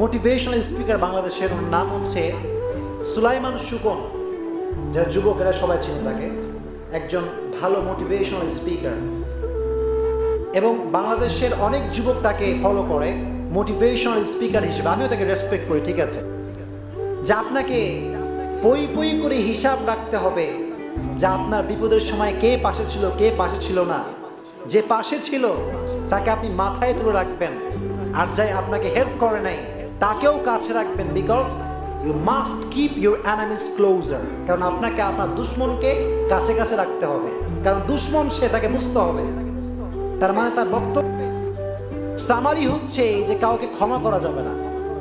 Motivational speaker বাংলাদেশের, ওর নাম হচ্ছে সুলাইমান শুকন। যারা যুবকেরা সবাই চিনে তাকে, একজন ভালো মোটিভেশনাল স্পিকার, এবং বাংলাদেশের অনেক যুবক তাকে ফলো করে মোটিভেশনাল স্পিকার হিসেবে। আমিও তাকে রেসপেক্ট করি, ঠিক আছে, যে আপনাকে পই পই করে হিসাব রাখতে হবে যে আপনার বিপদের সময় কে পাশে ছিল, কে পাশে ছিল না। যে পাশে ছিল তাকে আপনি মাথায় তুলে রাখবেন, আর যাই আপনাকে হেল্প করে নাই তাকেও কাছে রাখবেন। Because you must keep your enemies closer. কারণ আপনাকে আপনার দুশ্মনকে কাছে কাছে রাখতে হবে, কারণ দুশ্মন সে, তাকে বুঝতে হবে। তার মানে তার বক্তব্য সামারি হচ্ছে যে কাউকে ক্ষমা করা যাবে না,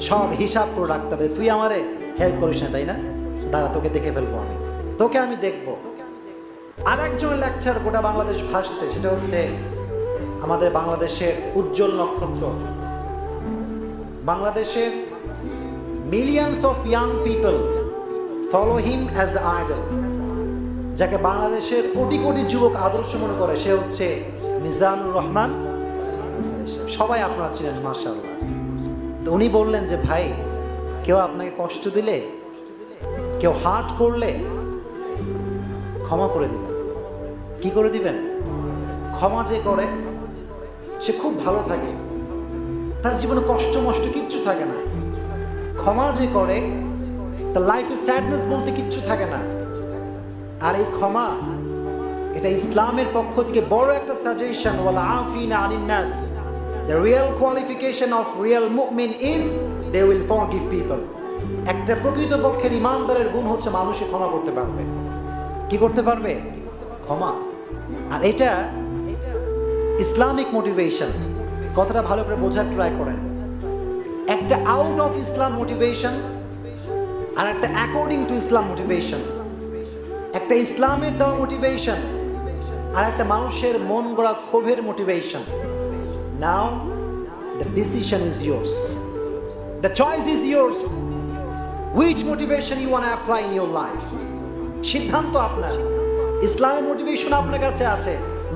সব হিসাব করে রাখতে হবে। তুই আমারে হেল্প করিস না, তাই না, দাঁড়া তোকে দেখে ফেলবো, তোকে আমি দেখবো। আর একজন লেকচার গোটা বাংলাদেশ ভাসছে, সেটা হচ্ছে আমাদের বাংলাদেশের উজ্জ্বল নক্ষত্র। বাংলাদেশের millions of young people follow him as idol. যাকে বাংলাদেশের কোটি কোটি যুবক আদর্শ মনে করে, সে হচ্ছে মিজানুর রহমান। সবাই আপনারা ছিলেন, মাশাআল্লাহ। তো উনি বললেন যে ভাই, কেউ আপনাকে কষ্ট দিলে, কেউ হার্ট করলে ক্ষমা করে দিবেন। কি করে দিবেন? ক্ষমা যে করে সে খুব ভালো থাকে, তার জীবনে কষ্ট মষ্ট কিচ্ছু থাকে না। ক্ষমা যে করে তার লাইফে স্যাডনেস বলতে কিচ্ছু থাকে না। আর এই ক্ষমা, এটা ইসলামের পক্ষ থেকে বড় একটা সাজেশন। ওয়াল আফিনা আনিন নাস, the real qualification of real মুমিন is they will forgive people. একটা প্রকৃত পক্ষের ইমানদারের গুণ হচ্ছে মানুষকে ক্ষমা করতে পারবে। কি করতে পারবে? ক্ষমা। আর এটা ইসলামিক মোটিভেশন। কথাটা ভালো করে বোঝার ট্রাই করেন। একটা আউট অফ ইসলাম মোটিভেশন, আর একটা অ্যাকর্ডিং টু ইসলাম মোটিভেশন। একটা ইসলামের দেওয়া মোটিভেশন, আর একটা মানুষের মন গড়া ক্ষোভের motivation. Now the decision is yours, the choice is yours, which motivation you want to apply in your life. সিদ্ধান্ত আপনার। ইসলামের মোটিভেশন আপনার কাছে আছে,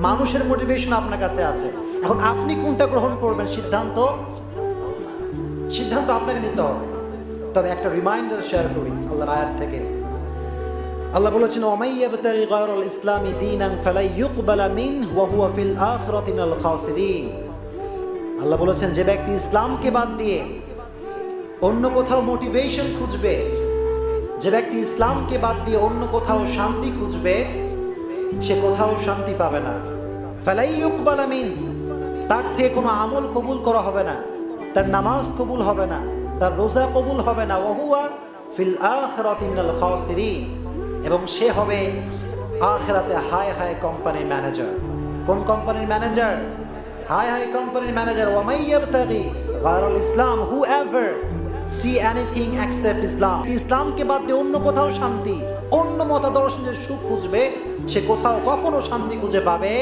মানুষের মোটিভেশন আপনার কাছে আছে। এখন আপনি কোনটা গ্রহণ করবেন, সিদ্ধান্ত আপনাকে নিতে হবে। তবে একটা রিমাইন্ডার শেয়ার করি আল্লাহর আয়াত থেকে। আল্লাহ বলেছেন, ওয়ামাই ইয়াবতাগি গায়রাল ইসলামি দীনান ফালাই ইউকবালা মিনহু ওয়া হুয়া ফিল আখিরাতি মিনাল খাসিরিন। আল্লাহ বলেছেন, যে ব্যক্তি ইসলামকে বাদ দিয়ে অন্য কোথাও মোটিভেশন খুঁজবে, যে ব্যক্তি ইসলামকে বাদ দিয়ে অন্য কোথাও শান্তি খুঁজবে, সে কোথাও শান্তি পাবে না। ফালাই ইউকবালা মিনহু, তার থেকে কোনো আমল কবুল করা হবে না, তার নামাজ কবুল হবে না, তার রোজা কবুল হবে না। ওয়া হুয়া ফিল আখিরাতি মিনাল খাসিরিন, এবং সে হবে আখিরাতে হাই হাই কোম্পানির ম্যানেজার। কোন কোম্পানির ম্যানেজার? হাই হাই কোম্পানির ম্যানেজার। ওয়ামাই ইয়াবতাগি গায়রাল ইসলাম, whoever see anything except Islam, ইসলামকে বাদ দিয়ে অন্য কোথাও শান্তি, অন্য মতাদর্শের সুখ খুঁজবে, সে কোথাও কখনো শান্তি খুঁজে পাবে